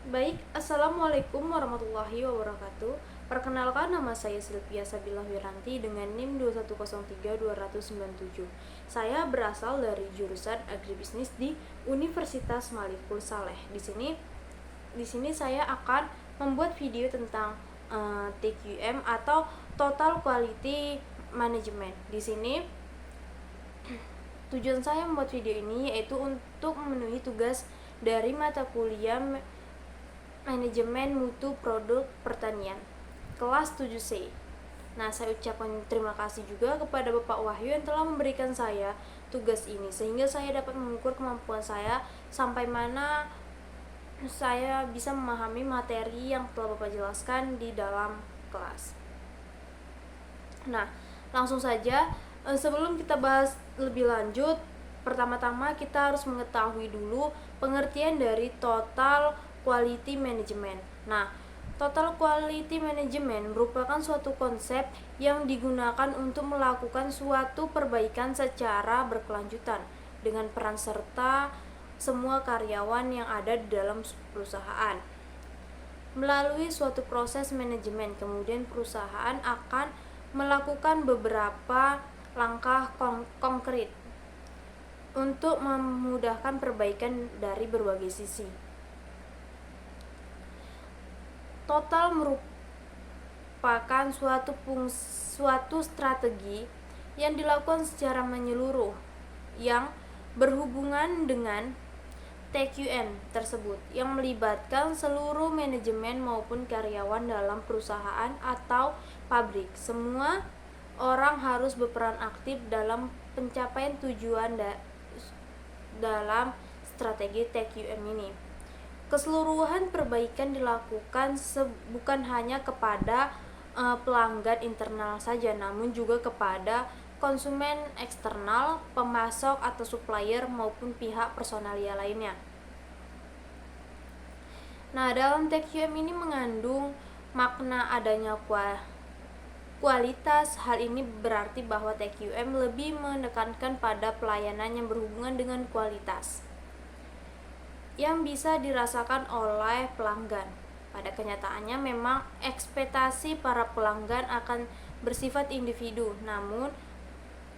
Baik, Assalamualaikum warahmatullahi wabarakatuh. Perkenalkan, nama saya Sylvia Sabila Wiranti dengan NIM 2103297. Saya berasal dari jurusan Agribisnis di Universitas Malikul Saleh. Di sini saya akan membuat video tentang TQM atau Total Quality Management. Di sini tujuan saya membuat video ini yaitu untuk memenuhi tugas dari mata kuliah Manajemen Mutu Produk Pertanian kelas 7C. Nah, saya ucapkan terima kasih juga kepada Bapak Wahyu yang telah memberikan saya tugas ini sehingga saya dapat mengukur kemampuan saya sampai mana saya bisa memahami materi yang telah Bapak jelaskan di dalam kelas. Nah, langsung saja, sebelum kita bahas lebih lanjut, pertama-tama kita harus mengetahui dulu pengertian dari total quality management. Nah, total quality management merupakan suatu konsep yang digunakan untuk melakukan suatu perbaikan secara berkelanjutan dengan peran serta semua karyawan yang ada di dalam perusahaan. Melalui suatu proses manajemen, kemudian perusahaan akan melakukan beberapa langkah konkret untuk memudahkan perbaikan dari berbagai sisi. Total merupakan suatu strategi yang dilakukan secara menyeluruh yang berhubungan dengan TQM tersebut yang melibatkan seluruh manajemen maupun karyawan dalam perusahaan atau pabrik. Semua orang harus berperan aktif dalam pencapaian tujuan dalam strategi TQM ini. Keseluruhan perbaikan dilakukan bukan hanya kepada pelanggan internal saja, namun juga kepada konsumen eksternal, pemasok atau supplier maupun pihak personalia lainnya. Nah, dalam TQM ini mengandung makna adanya kualitas. Hal ini berarti bahwa TQM lebih menekankan pada pelayanan yang berhubungan dengan kualitas yang bisa dirasakan oleh pelanggan. Pada kenyataannya memang ekspektasi para pelanggan akan bersifat individu, namun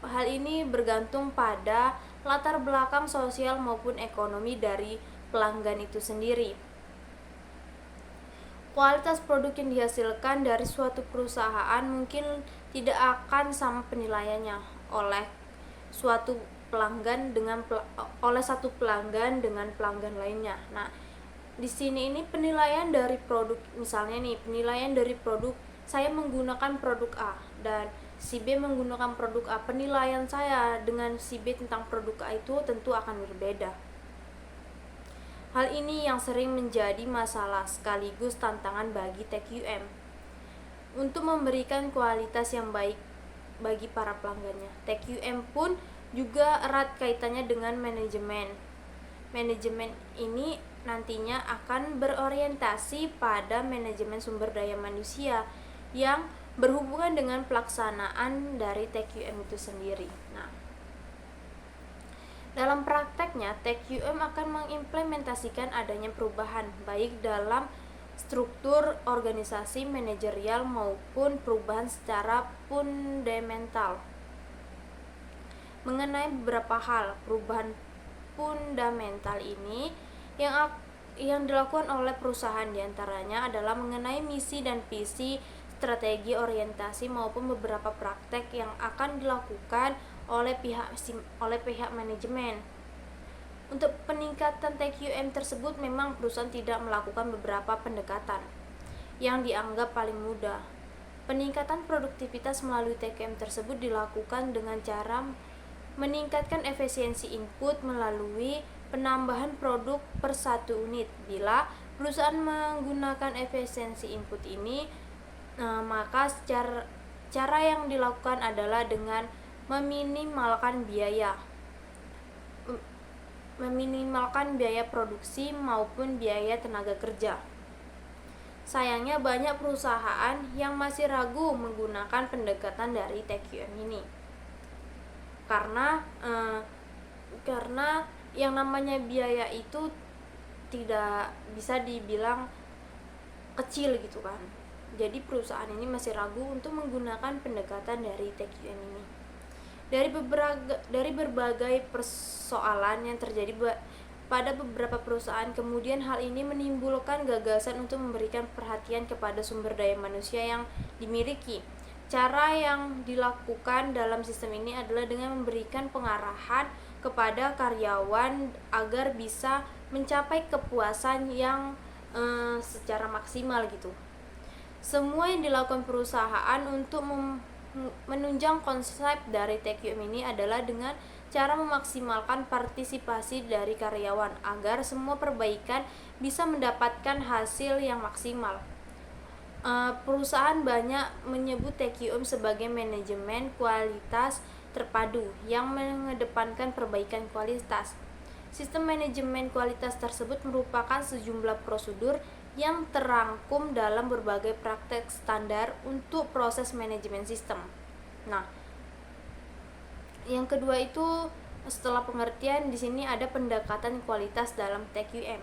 hal ini bergantung pada latar belakang sosial maupun ekonomi dari pelanggan itu sendiri. Kualitas produk yang dihasilkan dari suatu perusahaan mungkin tidak akan sama penilaiannya oleh suatu satu pelanggan dengan pelanggan lainnya. Nah, di sini ini penilaian dari produk, misalnya nih, penilaian dari produk saya menggunakan produk A dan si B menggunakan produk A. Penilaian saya dengan si B tentang produk A itu tentu akan berbeda. Hal ini yang sering menjadi masalah sekaligus tantangan bagi TQM untuk memberikan kualitas yang baik bagi para pelanggannya. TQM pun juga erat kaitannya dengan manajemen. Manajemen ini nantinya akan berorientasi pada manajemen sumber daya manusia yang berhubungan dengan pelaksanaan dari TQM itu sendiri. Nah, dalam prakteknya, TQM akan mengimplementasikan adanya perubahan baik dalam struktur organisasi manajerial maupun perubahan secara fundamental. Mengenai beberapa hal, perubahan fundamental ini yang dilakukan oleh perusahaan diantaranya adalah mengenai misi dan visi, strategi, orientasi maupun beberapa praktek yang akan dilakukan oleh pihak manajemen. Untuk peningkatan TQM tersebut memang perusahaan tidak melakukan beberapa pendekatan yang dianggap paling mudah. Peningkatan produktivitas melalui TQM tersebut dilakukan dengan cara meningkatkan efisiensi input melalui penambahan produk per satu unit. Bila perusahaan menggunakan efisiensi input ini, maka cara yang dilakukan adalah dengan meminimalkan biaya produksi maupun biaya tenaga kerja. Sayangnya banyak perusahaan yang masih ragu menggunakan pendekatan dari TQM ini. Karena yang namanya biaya itu tidak bisa dibilang kecil gitu kan. Jadi perusahaan ini masih ragu untuk menggunakan pendekatan dari TQM ini. Dari berbagai persoalan yang terjadi pada beberapa perusahaan, kemudian hal ini menimbulkan gagasan untuk memberikan perhatian kepada sumber daya manusia yang dimiliki. Cara yang dilakukan dalam sistem ini adalah dengan memberikan pengarahan kepada karyawan agar bisa mencapai kepuasan yang secara maksimal gitu. Semua yang dilakukan perusahaan untuk menunjang konsep dari TQM ini adalah dengan cara memaksimalkan partisipasi dari karyawan agar semua perbaikan bisa mendapatkan hasil yang maksimal. Perusahaan banyak menyebut TQM sebagai manajemen kualitas terpadu yang mengedepankan perbaikan kualitas. Sistem manajemen kualitas tersebut merupakan sejumlah prosedur yang terangkum dalam berbagai praktek standar untuk proses manajemen sistem. Nah, yang kedua itu setelah pengertian di sini ada pendekatan kualitas dalam TQM.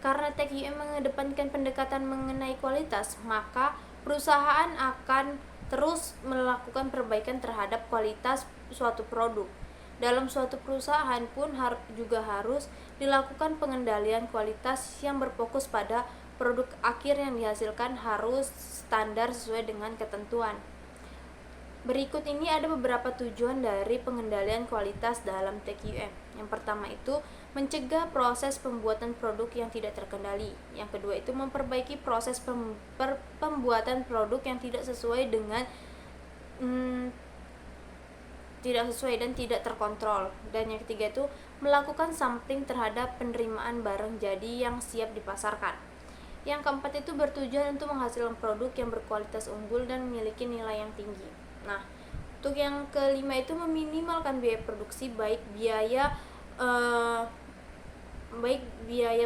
Karena TQM mengedepankan pendekatan mengenai kualitas, maka perusahaan akan terus melakukan perbaikan terhadap kualitas suatu produk. Dalam suatu perusahaan pun juga harus dilakukan pengendalian kualitas yang berfokus pada produk akhir yang dihasilkan harus standar sesuai dengan ketentuan. Berikut ini ada beberapa tujuan dari pengendalian kualitas dalam TQM. Yang pertama itu mencegah proses pembuatan produk yang tidak terkendali. Yang kedua itu memperbaiki proses pembuatan produk yang tidak sesuai dan tidak terkontrol. Dan yang ketiga itu melakukan sampling terhadap penerimaan barang jadi yang siap dipasarkan. Yang keempat itu bertujuan untuk menghasilkan produk yang berkualitas unggul dan memiliki nilai yang tinggi. Nah, untuk yang kelima itu meminimalkan biaya produksi baik biaya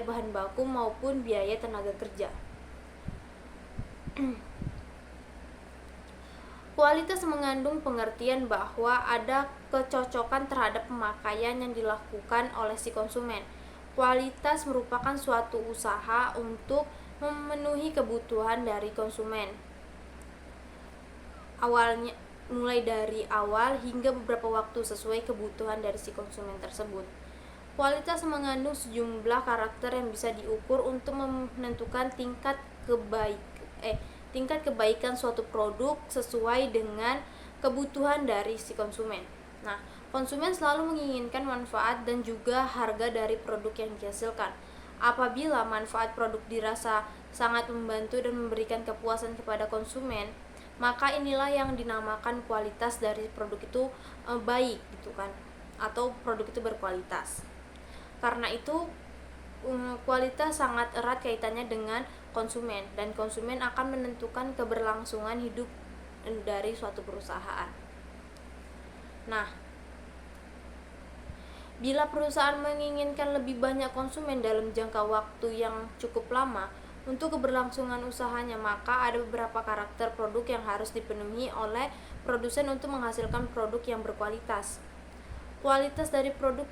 bahan baku maupun biaya tenaga kerja. Kualitas mengandung pengertian bahwa ada kecocokan terhadap pemakaian yang dilakukan oleh si konsumen. Kualitas merupakan suatu usaha untuk memenuhi kebutuhan dari konsumen. Mulai dari awal hingga beberapa waktu sesuai kebutuhan dari si konsumen tersebut. Kualitas mengandung sejumlah karakter yang bisa diukur untuk menentukan tingkat kebaikan suatu produk sesuai dengan kebutuhan dari si konsumen. Nah, konsumen selalu menginginkan manfaat dan juga harga dari produk yang dihasilkan. Apabila manfaat produk dirasa sangat membantu dan memberikan kepuasan kepada konsumen, maka inilah yang dinamakan kualitas dari produk itu baik gitu kan, atau produk itu berkualitas. Karena itu kualitas sangat erat kaitannya dengan konsumen, dan konsumen akan menentukan keberlangsungan hidup dari suatu perusahaan. Nah, bila perusahaan menginginkan lebih banyak konsumen dalam jangka waktu yang cukup lama untuk keberlangsungan usahanya, maka ada beberapa karakter produk yang harus dipenuhi oleh produsen untuk menghasilkan produk yang berkualitas. Kualitas dari produk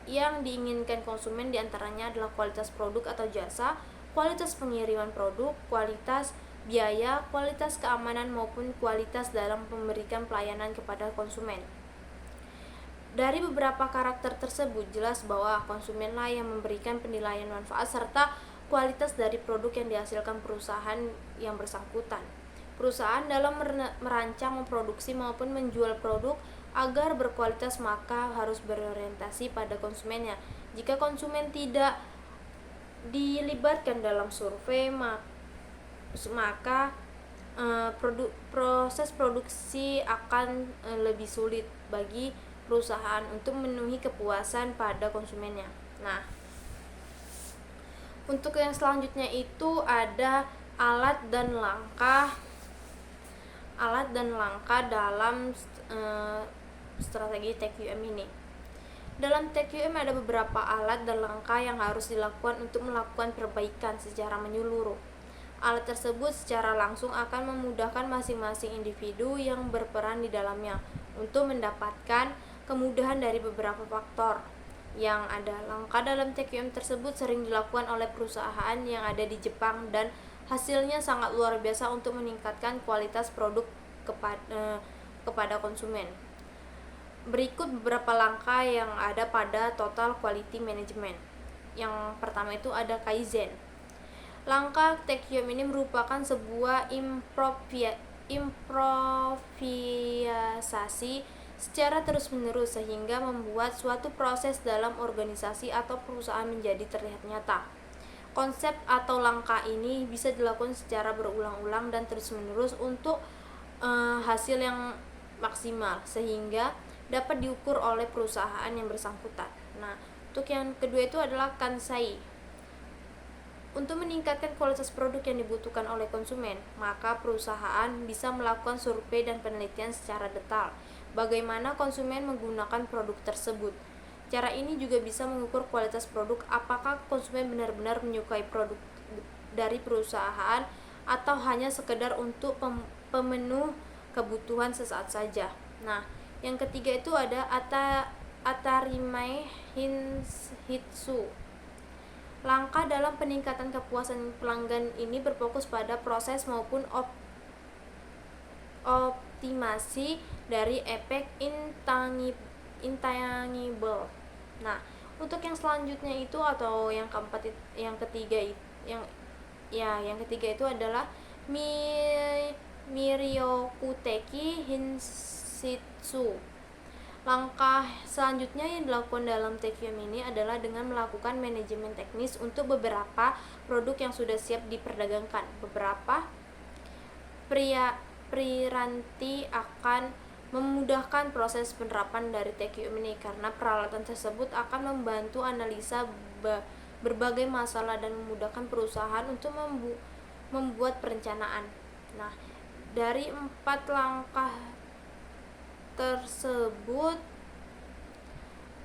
yang diinginkan konsumen diantaranya adalah kualitas produk atau jasa, kualitas pengiriman produk, kualitas biaya, kualitas keamanan maupun kualitas dalam memberikan pelayanan kepada konsumen. Dari beberapa karakter tersebut jelas bahwa konsumenlah yang memberikan penilaian manfaat serta kualitas dari produk yang dihasilkan perusahaan yang bersangkutan. Perusahaan dalam merancang, memproduksi maupun menjual produk agar berkualitas maka harus berorientasi pada konsumennya. Jika konsumen tidak dilibatkan dalam survei, maka proses produksi akan lebih sulit bagi perusahaan untuk memenuhi kepuasan pada konsumennya. Nah, untuk yang selanjutnya itu ada alat dan langkah dalam strategi TQM ini. Dalam TQM ada beberapa alat dan langkah yang harus dilakukan untuk melakukan perbaikan secara menyeluruh. Alat tersebut secara langsung akan memudahkan masing-masing individu yang berperan di dalamnya untuk mendapatkan kemudahan dari beberapa faktor. yang ada. Langkah dalam TQM tersebut sering dilakukan oleh perusahaan yang ada di Jepang dan hasilnya sangat luar biasa untuk meningkatkan kualitas produk kepada konsumen. Berikut beberapa langkah yang ada pada Total Quality Management. Yang pertama itu ada Kaizen. Langkah TQM ini merupakan sebuah improvisasi secara terus-menerus sehingga membuat suatu proses dalam organisasi atau perusahaan menjadi terlihat nyata. Konsep atau langkah ini bisa dilakukan secara berulang-ulang dan terus-menerus untuk hasil yang maksimal sehingga dapat diukur oleh perusahaan yang bersangkutan. Nah, untuk yang kedua itu adalah Kansai. Untuk meningkatkan kualitas produk yang dibutuhkan oleh konsumen, maka perusahaan bisa melakukan survei dan penelitian secara detail bagaimana konsumen menggunakan produk tersebut. Cara ini juga bisa mengukur kualitas produk, apakah konsumen benar-benar menyukai produk dari perusahaan atau hanya sekedar untuk pemenuh kebutuhan sesaat saja. Nah, yang ketiga itu ada Atarimai Hitsu. Langkah dalam peningkatan kepuasan pelanggan ini berfokus pada proses maupun optimasi dari efek intangible. Nah, untuk yang selanjutnya itu atau yang keempat, yang ketiga itu adalah Miryokuteki Hinsitsu. Langkah selanjutnya yang dilakukan dalam TQM ini adalah dengan melakukan manajemen teknis untuk beberapa produk yang sudah siap diperdagangkan. Beberapa piranti akan memudahkan proses penerapan dari TQM ini karena peralatan tersebut akan membantu analisa berbagai masalah dan memudahkan perusahaan untuk membuat perencanaan. Nah, dari 4 langkah tersebut,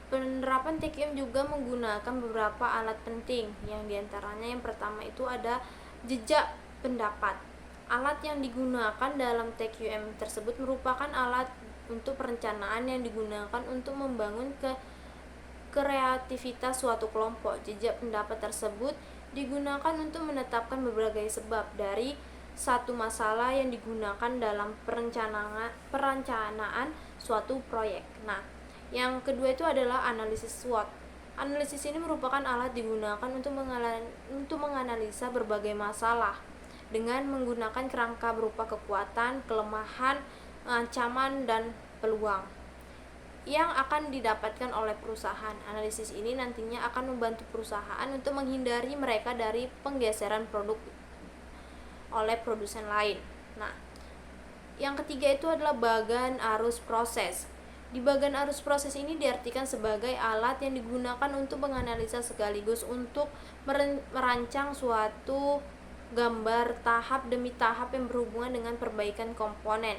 penerapan TQM juga menggunakan beberapa alat penting, yang diantaranya yang pertama itu ada jejak pendapat. Alat yang digunakan dalam TQM tersebut merupakan alat untuk perencanaan yang digunakan untuk membangun kreativitas suatu kelompok. Jejak pendapat tersebut digunakan untuk menetapkan berbagai sebab dari satu masalah yang digunakan dalam perencanaan suatu proyek. Nah, yang kedua itu adalah analisis SWOT. Analisis ini merupakan alat digunakan untuk menganalisa berbagai masalah dengan menggunakan kerangka berupa kekuatan, kelemahan, ancaman, dan peluang yang akan didapatkan oleh perusahaan. Analisis ini nantinya akan membantu perusahaan untuk menghindari mereka dari penggeseran produk oleh produsen lain. Nah, yang ketiga itu adalah bagan arus proses. Di bagan arus proses ini diartikan sebagai alat yang digunakan untuk menganalisa sekaligus untuk merancang suatu gambar tahap demi tahap yang berhubungan dengan perbaikan komponen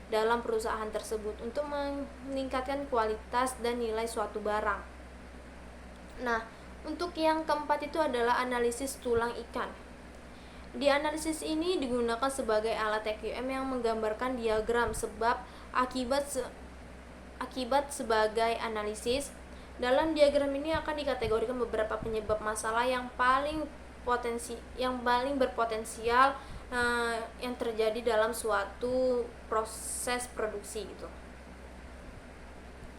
dalam perusahaan tersebut untuk meningkatkan kualitas dan nilai suatu barang. Nah, untuk yang keempat itu adalah analisis tulang ikan. Di analisis ini digunakan sebagai alat TQM yang menggambarkan diagram sebab akibat sebagai analisis. Dalam diagram ini akan dikategorikan beberapa penyebab masalah yang paling berpotensial yang terjadi dalam suatu proses produksi gitu.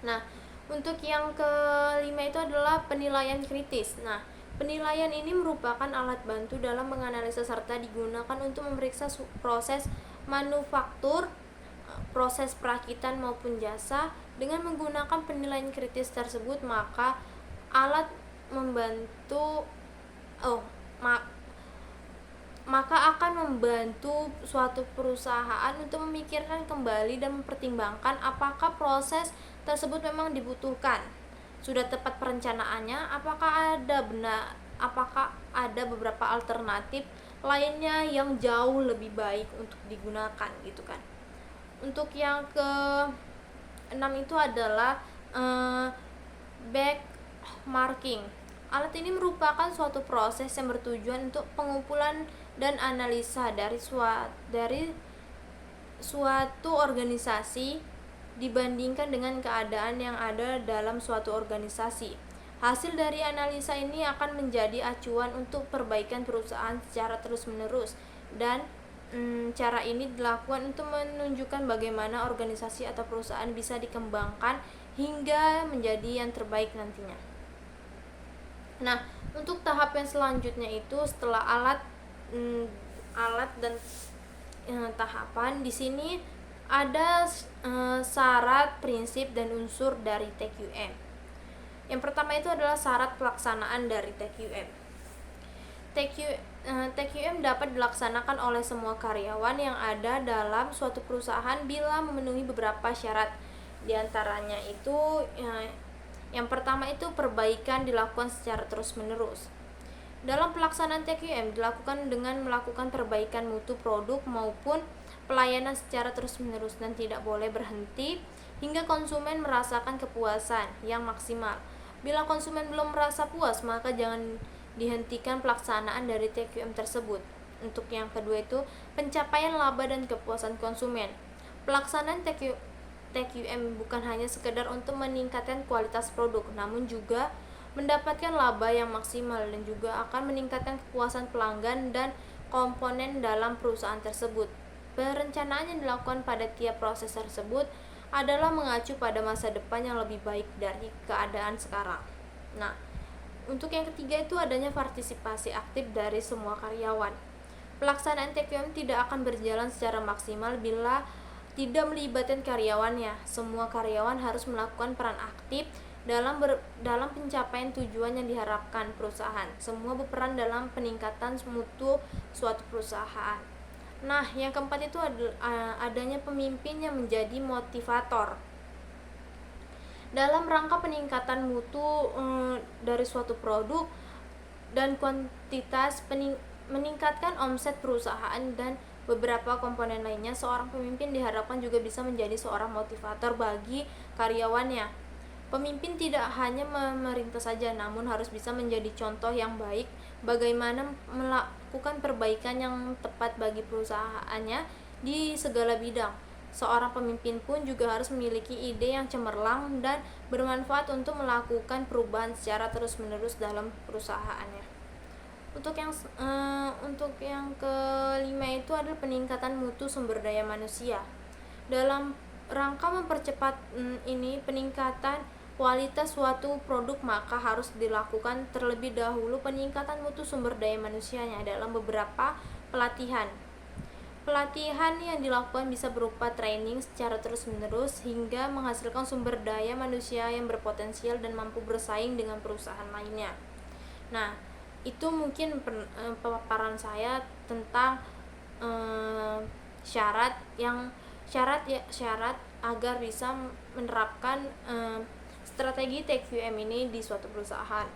Nah, untuk yang kelima itu adalah penilaian kritis. Nah, penilaian ini merupakan alat bantu dalam menganalisa serta digunakan untuk memeriksa proses manufaktur, proses perakitan maupun jasa. Dengan menggunakan penilaian kritis tersebut, maka alat maka akan membantu suatu perusahaan untuk memikirkan kembali dan mempertimbangkan apakah proses tersebut memang dibutuhkan, sudah tepat perencanaannya, apakah ada beberapa alternatif lainnya yang jauh lebih baik untuk digunakan gitu kan. Untuk yang ke-6 itu adalah benchmarking. Alat ini merupakan suatu proses yang bertujuan untuk pengumpulan dan analisa dari suatu organisasi dibandingkan dengan keadaan yang ada dalam suatu organisasi. Hasil dari analisa ini akan menjadi acuan untuk perbaikan perusahaan secara terus-menerus, dan cara ini dilakukan untuk menunjukkan bagaimana organisasi atau perusahaan bisa dikembangkan hingga menjadi yang terbaik nantinya. Nah, untuk tahap yang selanjutnya itu setelah alat dan tahapan, di sini ada syarat, prinsip, dan unsur dari TQM. Yang pertama itu adalah syarat pelaksanaan dari TQM. TQM dapat dilaksanakan oleh semua karyawan yang ada dalam suatu perusahaan bila memenuhi beberapa syarat. Di antaranya itu yang pertama itu perbaikan dilakukan secara terus-menerus. Dalam pelaksanaan TQM dilakukan dengan melakukan perbaikan mutu produk maupun pelayanan secara terus-menerus dan tidak boleh berhenti hingga konsumen merasakan kepuasan yang maksimal. Bila konsumen belum merasa puas, maka jangan dihentikan pelaksanaan dari TQM tersebut. Untuk yang kedua itu pencapaian laba dan kepuasan konsumen. Pelaksanaan TQM bukan hanya sekedar untuk meningkatkan kualitas produk, namun juga mendapatkan laba yang maksimal dan juga akan meningkatkan kepuasan pelanggan dan komponen dalam perusahaan tersebut. Perencanaan yang dilakukan pada tiap proses tersebut adalah mengacu pada masa depan yang lebih baik dari keadaan sekarang. Nah, untuk yang ketiga itu adanya partisipasi aktif dari semua karyawan. Pelaksanaan TQM tidak akan berjalan secara maksimal bila tidak melibatkan karyawannya. Semua karyawan harus melakukan peran aktif dalam pencapaian tujuan yang diharapkan perusahaan. Semua berperan dalam peningkatan mutu suatu perusahaan. Nah, yang keempat itu adanya pemimpin yang menjadi motivator. Dalam rangka peningkatan mutu dari suatu produk dan kuantitas, meningkatkan omset perusahaan dan beberapa komponen lainnya, seorang pemimpin diharapkan juga bisa menjadi seorang motivator bagi karyawannya. Pemimpin tidak hanya memerintah saja, namun harus bisa menjadi contoh yang baik bagaimana melakukan perbaikan yang tepat bagi perusahaannya di segala bidang. Seorang pemimpin pun juga harus memiliki ide yang cemerlang dan bermanfaat untuk melakukan perubahan secara terus-menerus dalam perusahaannya. Untuk yang kelima itu adalah peningkatan mutu sumber daya manusia. Dalam rangka mempercepat peningkatan kualitas suatu produk, maka harus dilakukan terlebih dahulu peningkatan mutu sumber daya manusianya dalam beberapa pelatihan. Pelatihan yang dilakukan bisa berupa training secara terus-menerus hingga menghasilkan sumber daya manusia yang berpotensial dan mampu bersaing dengan perusahaan lainnya. Nah, itu mungkin pemaparan saya tentang syarat agar bisa menerapkan strategi TQM ini di suatu perusahaan.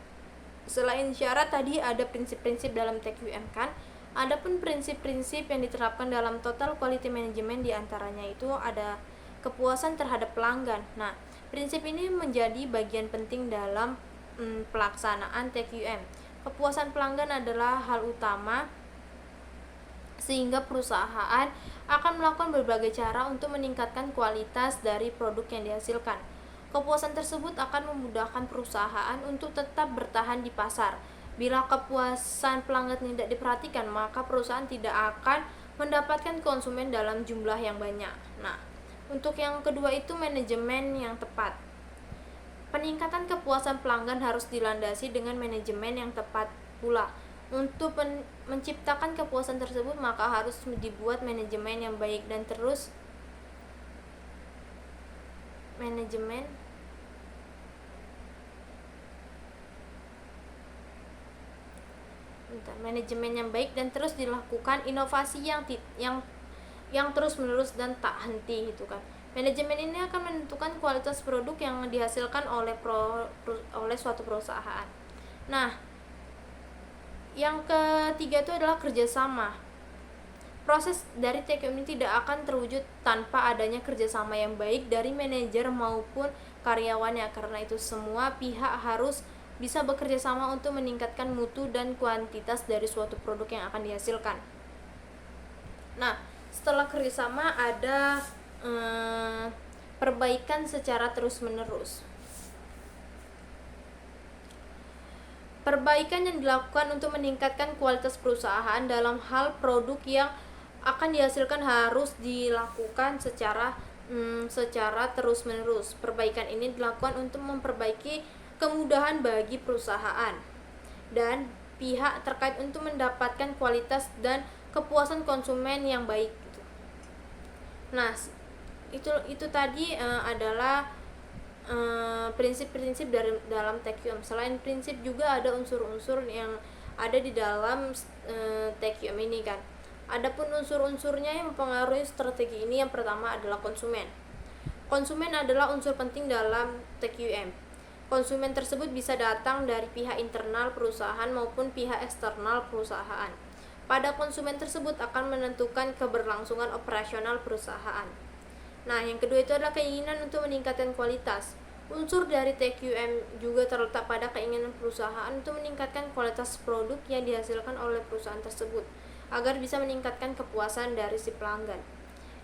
Selain syarat tadi ada prinsip-prinsip dalam TQM kan. Adapun prinsip-prinsip yang diterapkan dalam total quality management diantaranya itu ada kepuasan terhadap pelanggan. Nah, prinsip ini menjadi bagian penting dalam pelaksanaan TQM. Kepuasan pelanggan adalah hal utama sehingga perusahaan akan melakukan berbagai cara untuk meningkatkan kualitas dari produk yang dihasilkan. Kepuasan tersebut akan memudahkan perusahaan untuk tetap bertahan di pasar. Bila kepuasan pelanggan tidak diperhatikan, maka perusahaan tidak akan mendapatkan konsumen dalam jumlah yang banyak. Nah, untuk yang kedua itu manajemen yang tepat. Peningkatan kepuasan pelanggan harus dilandasi dengan manajemen yang tepat pula. Untuk menciptakan kepuasan tersebut, maka harus dibuat manajemen yang baik dan terus manajemen yang baik dan terus dilakukan inovasi yang terus menerus dan tak henti gitu kan. Manajemen ini akan menentukan kualitas produk yang dihasilkan oleh suatu perusahaan. Nah, yang ketiga itu adalah kerjasama. Proses dari TQM ini tidak akan terwujud tanpa adanya kerjasama yang baik dari manajer maupun karyawannya, karena itu semua pihak harus bisa bekerja sama untuk meningkatkan mutu dan kuantitas dari suatu produk yang akan dihasilkan. Nah, setelah kerjasama ada perbaikan secara terus-menerus. Perbaikan yang dilakukan untuk meningkatkan kualitas perusahaan dalam hal produk yang akan dihasilkan harus dilakukan secara terus-menerus. Perbaikan ini dilakukan untuk memperbaiki kemudahan bagi perusahaan dan pihak terkait untuk mendapatkan kualitas dan kepuasan konsumen yang baik. Nah, itu tadi adalah prinsip-prinsip dalam TQM. Selain prinsip juga ada unsur-unsur yang ada di dalam TQM ini kan. Adapun unsur-unsurnya yang mempengaruhi strategi ini, yang pertama adalah konsumen. Konsumen adalah unsur penting dalam TQM. Konsumen tersebut bisa datang dari pihak internal perusahaan maupun pihak eksternal perusahaan. Pada konsumen tersebut akan menentukan keberlangsungan operasional perusahaan. Nah, yang kedua itu adalah keinginan untuk meningkatkan kualitas. Unsur dari TQM juga terletak pada keinginan perusahaan untuk meningkatkan kualitas produk yang dihasilkan oleh perusahaan tersebut, agar bisa meningkatkan kepuasan dari si pelanggan.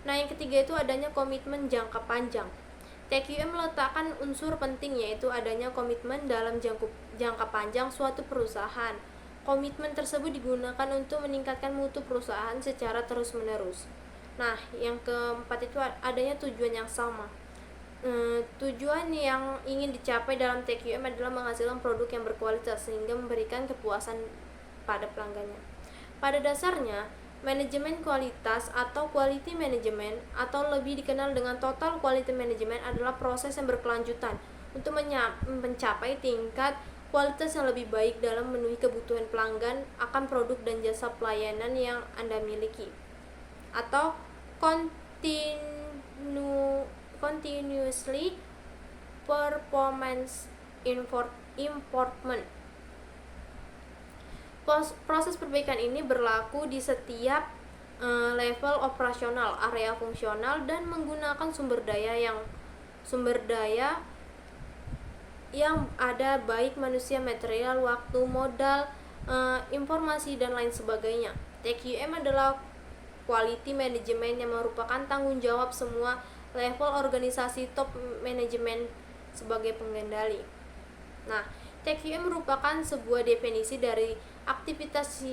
Nah, yang ketiga itu adanya komitmen jangka panjang. TQM meletakkan unsur penting, yaitu adanya komitmen dalam jangka panjang suatu perusahaan. Komitmen tersebut digunakan untuk meningkatkan mutu perusahaan secara terus-menerus. Nah, yang keempat itu adanya tujuan yang sama. Tujuan yang ingin dicapai dalam TQM adalah menghasilkan produk yang berkualitas sehingga memberikan kepuasan pada pelanggannya. Pada dasarnya, manajemen kualitas atau quality management atau lebih dikenal dengan total quality management adalah proses yang berkelanjutan untuk mencapai tingkat kualitas yang lebih baik dalam memenuhi kebutuhan pelanggan akan produk dan jasa pelayanan yang Anda miliki, atau continuously performance improvement. Proses perbaikan ini berlaku di setiap level operasional, area fungsional, dan menggunakan sumber daya yang ada, baik manusia, material, waktu, modal, informasi, dan lain sebagainya. TQM adalah quality management yang merupakan tanggung jawab semua level organisasi top manajemen sebagai pengendali. Nah, TQM merupakan sebuah definisi dari aktivitas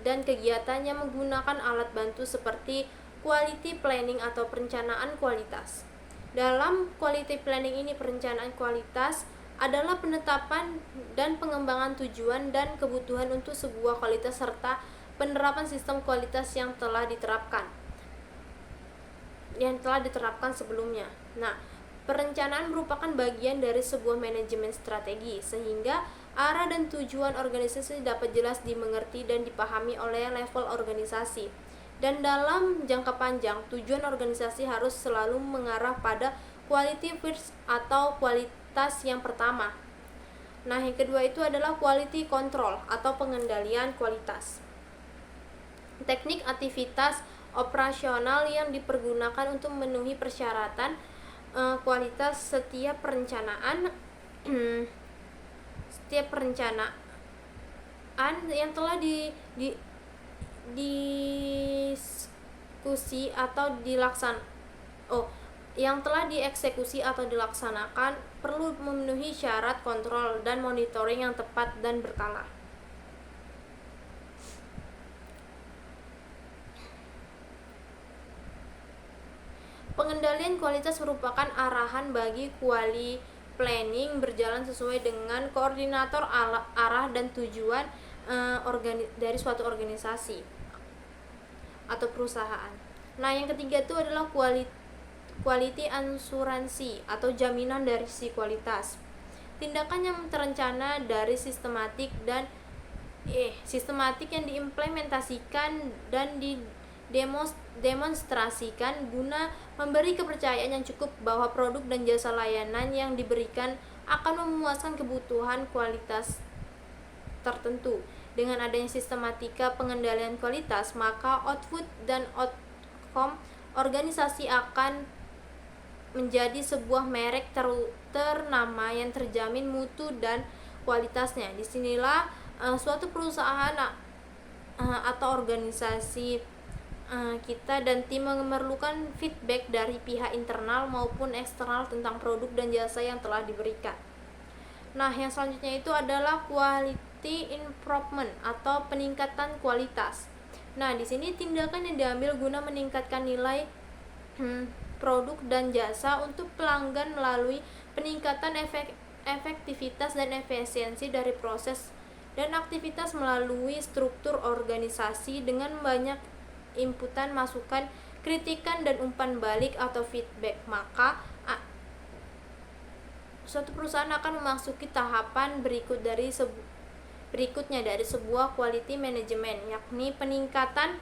dan kegiatan yang menggunakan alat bantu seperti quality planning atau perencanaan kualitas. Dalam quality planning ini, perencanaan kualitas adalah penetapan dan pengembangan tujuan dan kebutuhan untuk sebuah kualitas serta penerapan sistem kualitas yang telah diterapkan sebelumnya. Nah, perencanaan merupakan bagian dari sebuah manajemen strategi sehingga arah dan tujuan organisasi dapat jelas dimengerti dan dipahami oleh level organisasi. Dan dalam jangka panjang, tujuan organisasi harus selalu mengarah pada quality first atau kualitas yang pertama. Nah, yang kedua itu adalah quality control atau pengendalian kualitas. Teknik aktivitas operasional yang dipergunakan untuk memenuhi persyaratan kualitas setiap perencanaan yang telah dieksekusi atau dilaksanakan perlu memenuhi syarat kontrol dan monitoring yang tepat dan berkala. Pengendalian kualitas merupakan arahan bagi quality planning berjalan sesuai dengan koordinator arah dan tujuan dari suatu organisasi atau perusahaan. Nah, yang ketiga itu adalah quality asuransi atau jaminan dari si kualitas. Tindakan yang terencana dari sistematik yang diimplementasikan dan demonstrasikan guna memberi kepercayaan yang cukup bahwa produk dan jasa layanan yang diberikan akan memuaskan kebutuhan kualitas tertentu. Dengan adanya sistematika pengendalian kualitas, maka output dan outcome organisasi akan menjadi sebuah merek ternama yang terjamin mutu dan kualitasnya. Disinilah suatu perusahaan atau organisasi kita dan tim memerlukan feedback dari pihak internal maupun eksternal tentang produk dan jasa yang telah diberikan. Nah, yang selanjutnya itu adalah quality improvement atau peningkatan kualitas. Nah, di sini tindakan yang diambil guna meningkatkan nilai produk dan jasa untuk pelanggan melalui peningkatan efektivitas dan efisiensi dari proses dan aktivitas melalui struktur organisasi dengan banyak inputan, masukan, kritikan, dan umpan balik atau feedback. Maka suatu perusahaan akan memasuki tahapan berikutnya dari sebuah quality management, yakni peningkatan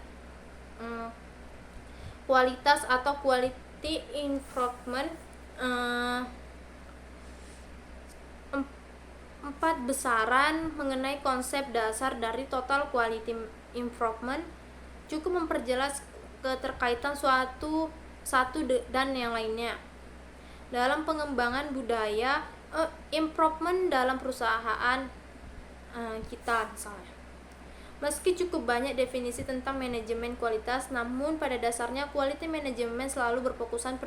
kualitas atau quality improvement. Empat besaran mengenai konsep dasar dari total quality improvement cukup memperjelas keterkaitan satu dan yang lainnya dalam pengembangan budaya improvement dalam perusahaan kita misalnya. Meski cukup banyak definisi tentang manajemen kualitas, namun pada dasarnya quality management selalu berfokusan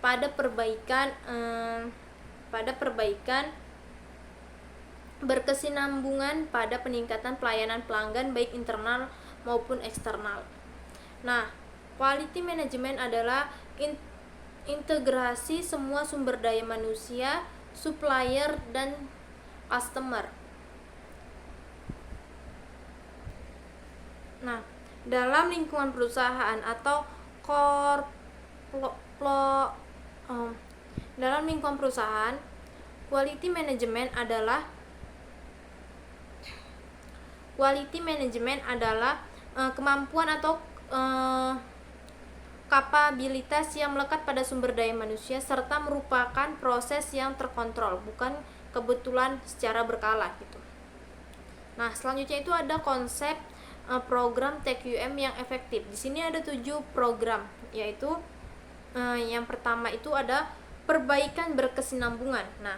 pada perbaikan berkesinambungan pada peningkatan pelayanan pelanggan baik internal maupun eksternal. Nah, quality management adalah integrasi semua sumber daya manusia, supplier, dan customer. Nah, dalam lingkungan perusahaan atau dalam lingkungan perusahaan, quality management adalah kemampuan atau kapabilitas yang melekat pada sumber daya manusia serta merupakan proses yang terkontrol, bukan kebetulan secara berkala gitu. Nah, selanjutnya itu ada konsep program TQM yang efektif. Di sini ada 7 program, yaitu yang pertama itu ada perbaikan berkesinambungan. Nah,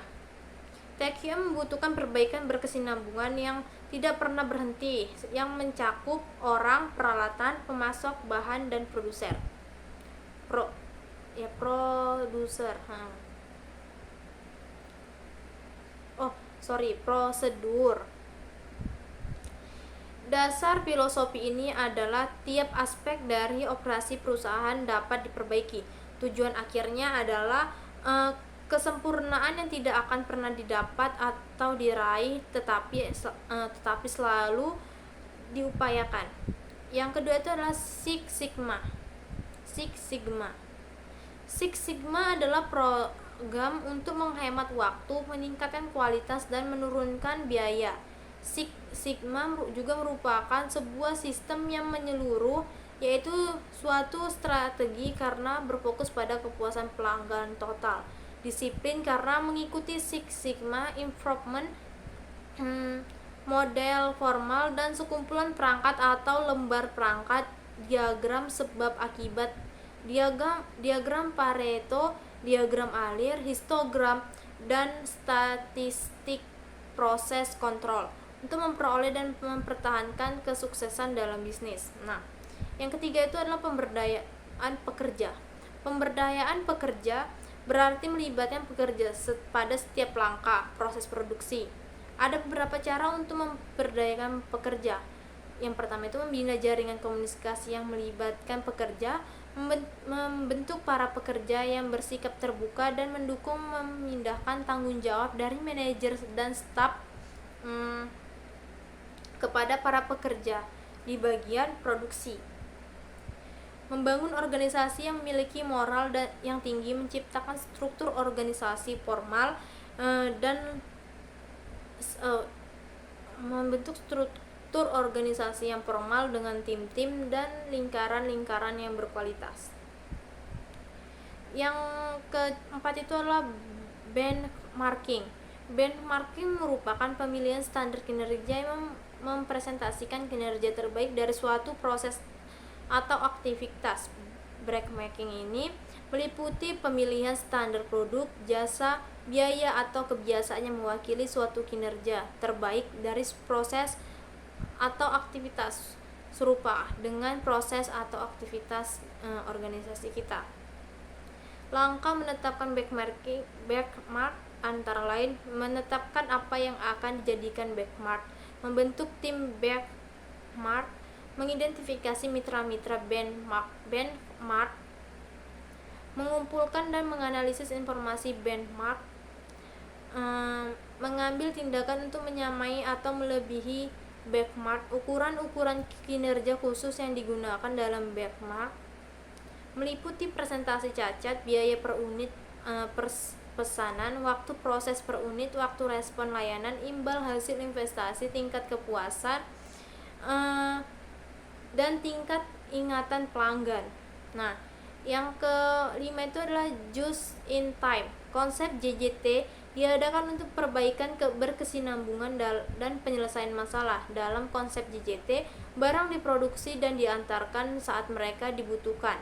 TQM membutuhkan perbaikan berkesinambungan yang tidak pernah berhenti, yang mencakup orang, peralatan, pemasok, bahan, dan produser. Prosedur. Dasar filosofi ini adalah tiap aspek dari operasi perusahaan dapat diperbaiki. Tujuan akhirnya adalah kesempurnaan yang tidak akan pernah didapat atau diraih, tetapi selalu diupayakan. Yang kedua itu adalah Six Sigma adalah program untuk menghemat waktu, meningkatkan kualitas, dan menurunkan biaya. Six Sigma juga merupakan sebuah sistem yang menyeluruh, yaitu suatu strategi karena berfokus pada kepuasan pelanggan total, disiplin karena mengikuti Six Sigma improvement model formal, dan sekumpulan perangkat atau lembar perangkat, diagram sebab akibat, diagram Pareto, diagram alir, histogram, dan statistik proses kontrol untuk memperoleh dan mempertahankan kesuksesan dalam bisnis. Nah, yang ketiga itu adalah pemberdayaan pekerja. Pemberdayaan pekerja berarti melibatkan pekerja pada setiap langkah proses produksi. Ada beberapa cara untuk memberdayakan pekerja. Yang pertama itu membina jaringan komunikasi yang melibatkan pekerja, membentuk para pekerja yang bersikap terbuka, dan mendukung memindahkan tanggung jawab dari manajer dan staf kepada para pekerja di bagian produksi. Membangun organisasi yang memiliki moral yang tinggi, menciptakan struktur organisasi formal dan membentuk struktur organisasi yang formal dengan tim-tim dan lingkaran-lingkaran yang berkualitas. Yang keempat itu adalah benchmarking. Benchmarking merupakan pemilihan standar kinerja yang mempresentasikan kinerja terbaik dari suatu proses atau aktivitas. Benchmarking ini meliputi pemilihan standar produk, jasa, biaya, atau kebiasaan yang mewakili suatu kinerja terbaik dari proses atau aktivitas serupa dengan proses atau aktivitas organisasi kita. Langkah menetapkan benchmark antara lain menetapkan apa yang akan dijadikan benchmark, membentuk tim benchmark, mengidentifikasi mitra-mitra benchmark, mengumpulkan dan menganalisis informasi benchmark, mengambil tindakan untuk menyamai atau melebihi benchmark, ukuran-ukuran kinerja khusus yang digunakan dalam benchmark, meliputi presentasi cacat, biaya per unit pesanan, waktu proses per unit, waktu respon layanan, imbal hasil investasi, tingkat kepuasan, dan tingkat ingatan pelanggan. Nah, yang kelima itu adalah just in time. Konsep JJT diadakan untuk perbaikan berkesinambungan dan penyelesaian masalah. Dalam konsep JJT, barang diproduksi dan diantarkan saat mereka dibutuhkan.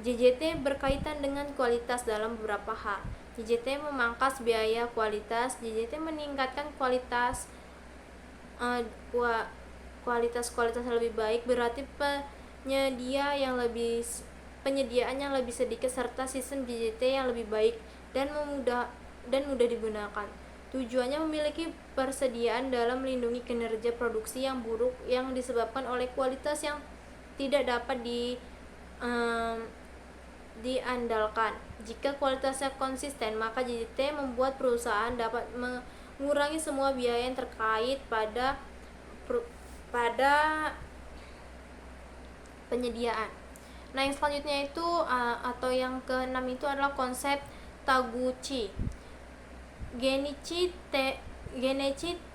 JJT berkaitan dengan kualitas dalam beberapa hal. JJT memangkas biaya kualitas. JJT meningkatkan kualitas kualitas lebih baik, berarti penyediaan yang lebih sedikit serta sistem JJT yang lebih baik dan mudah digunakan. Tujuannya memiliki persediaan dalam melindungi kinerja produksi yang buruk yang disebabkan oleh kualitas yang tidak dapat diandalkan. Jika kualitasnya konsisten, maka JJT membuat perusahaan dapat mengurangi semua biaya yang terkait pada penyediaan. Nah, yang selanjutnya itu atau yang keenam itu adalah konsep Taguchi. Genichi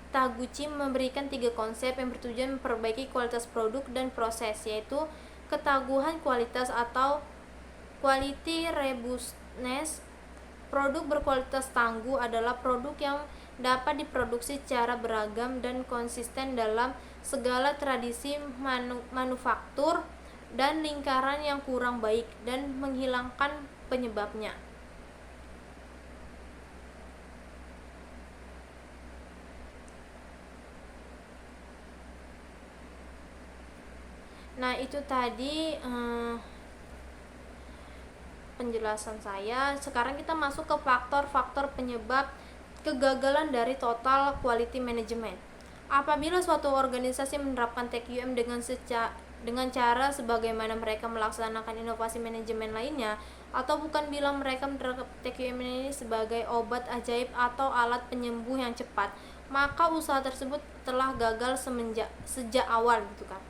Taguchi memberikan 3 konsep yang bertujuan memperbaiki kualitas produk dan proses, yaitu ketaguhan kualitas atau quality robustness. Produk berkualitas tangguh adalah produk yang dapat diproduksi secara beragam dan konsisten dalam segala tradisi manufaktur dan lingkaran yang kurang baik dan menghilangkan penyebabnya. Nah, itu tadi penjelasan saya. Sekarang kita masuk ke faktor-faktor penyebab kegagalan dari total quality management. Apabila suatu organisasi menerapkan TQM dengan cara sebagaimana mereka melaksanakan inovasi manajemen lainnya, atau bukan bilang mereka menerapkan TQM ini sebagai obat ajaib atau alat penyembuh yang cepat, maka usaha tersebut telah gagal sejak awal gitu kan.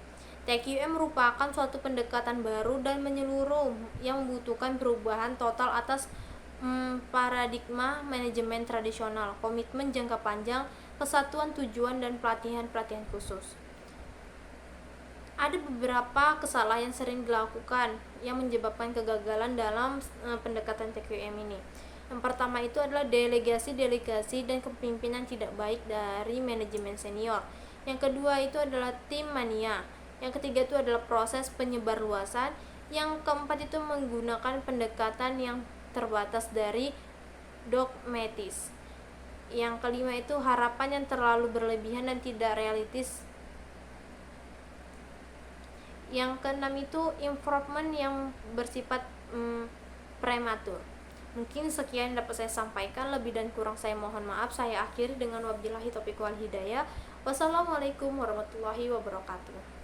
TQM merupakan suatu pendekatan baru dan menyeluruh yang membutuhkan perubahan total atas paradigma manajemen tradisional, komitmen jangka panjang, kesatuan tujuan, dan pelatihan khusus. Ada beberapa kesalahan yang sering dilakukan yang menyebabkan kegagalan dalam pendekatan TQM ini. Yang pertama itu adalah delegasi dan kepemimpinan tidak baik dari manajemen senior. Yang kedua itu adalah tim mania. Yang ketiga itu adalah proses penyebarluasan. Yang keempat itu menggunakan pendekatan yang terbatas dari dogmatis. Yang kelima itu harapan yang terlalu berlebihan dan tidak realistis. Yang keenam itu improvement yang bersifat prematur. Mungkin sekian dapat saya sampaikan, lebih dan kurang saya mohon maaf. Saya akhiri dengan wabillahi taufiq wal hidayah. Wassalamualaikum warahmatullahi wabarakatuh.